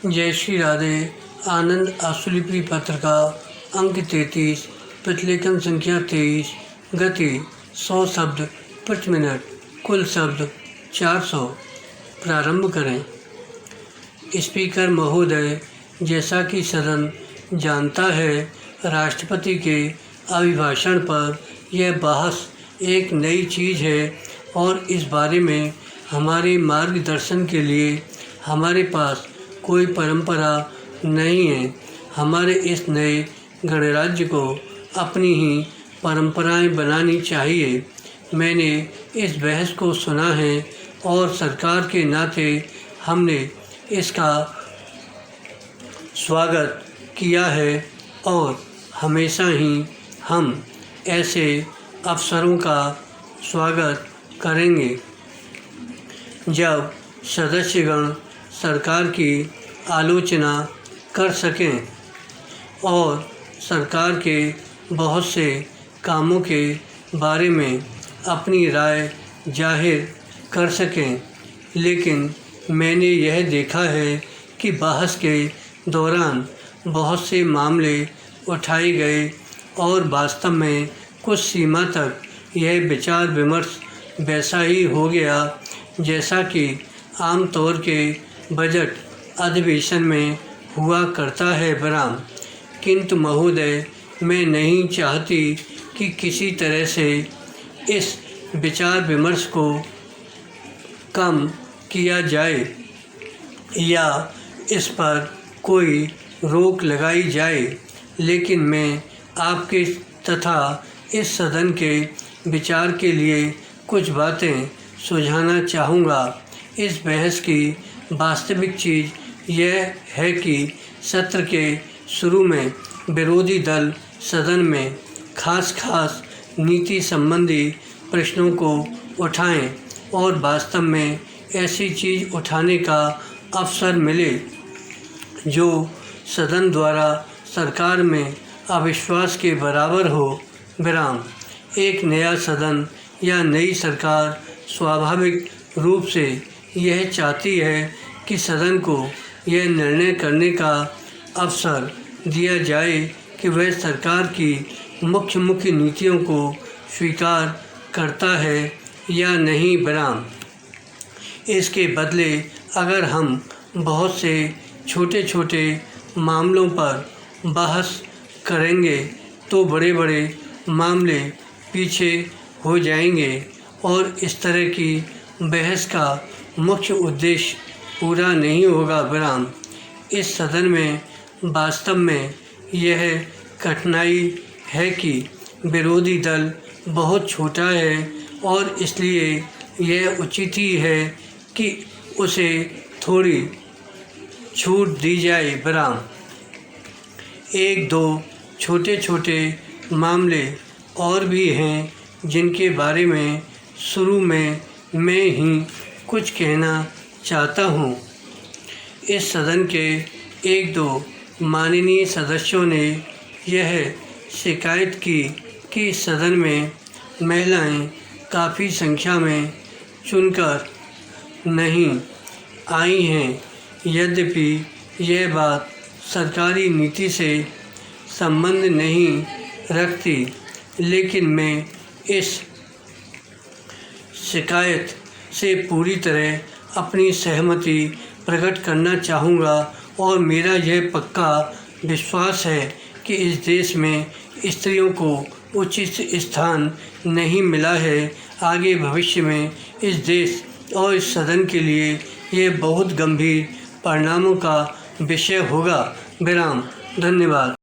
जय श्री राधे। आनंद आशुलिपि पत्र का अंक 33, प्रतिलेखन संख्या 23, गति 100 शब्द प्रति मिनट, कुल शब्द 400। प्रारंभ करें। स्पीकर महोदय, जैसा कि सदन जानता है, राष्ट्रपति के अभिभाषण पर यह बहस एक नई चीज़ है और इस बारे में हमारे मार्गदर्शन के लिए हमारे पास कोई परंपरा नहीं है। हमारे इस नए गणराज्य को अपनी ही परंपराएं बनानी चाहिए। मैंने इस बहस को सुना है और सरकार के नाते हमने इसका स्वागत किया है और हमेशा ही हम ऐसे अवसरों का स्वागत करेंगे जब सदस्यगण सरकार की आलोचना कर सकें और सरकार के बहुत से कामों के बारे में अपनी राय जाहिर कर सकें। लेकिन मैंने यह देखा है कि बहस के दौरान बहुत से मामले उठाए गए और वास्तव में कुछ सीमा तक यह विचार विमर्श वैसा ही हो गया जैसा कि आम तौर के बजट अधिवेशन में हुआ करता है। विराम। किंतु महोदय, मैं नहीं चाहती कि किसी तरह से इस विचार विमर्श को कम किया जाए या इस पर कोई रोक लगाई जाए, लेकिन मैं आपके तथा इस सदन के विचार के लिए कुछ बातें सुझाना चाहूँगा। इस बहस की वास्तविक चीज़ यह है कि सत्र के शुरू में विरोधी दल सदन में खास नीति संबंधी प्रश्नों को उठाएं और वास्तव में ऐसी चीज़ उठाने का अवसर मिले जो सदन द्वारा सरकार में अविश्वास के बराबर हो। विराम। एक नया सदन या नई सरकार स्वाभाविक रूप से यह चाहती है कि सदन को यह निर्णय करने का अवसर दिया जाए कि वह सरकार की मुख्य नीतियों को स्वीकार करता है या नहीं। विराम। इसके बदले अगर हम बहुत से छोटे मामलों पर बहस करेंगे तो बड़े मामले पीछे हो जाएंगे और इस तरह की बहस का मुख्य उद्देश्य पूरा नहीं होगा। विराम। इस सदन में वास्तव में यह कठिनाई है कि विरोधी दल बहुत छोटा है और इसलिए यह उचित ही है कि उसे थोड़ी छूट दी जाए। विराम। एक दो छोटे मामले और भी हैं जिनके बारे में शुरू में मैं ही कुछ कहना चाहता हूँ। इस सदन के एक दो माननीय सदस्यों ने यह शिकायत की कि सदन में महिलाएं काफ़ी संख्या में चुनकर नहीं आई हैं। यद्यपि यह बात सरकारी नीति से संबंध नहीं रखती, लेकिन मैं इस शिकायत से पूरी तरह अपनी सहमति प्रकट करना चाहूँगा और मेरा यह पक्का विश्वास है कि इस देश में स्त्रियों को उचित स्थान नहीं मिला है। आगे भविष्य में इस देश और इस सदन के लिए यह बहुत गंभीर परिणामों का विषय होगा। विराम। धन्यवाद।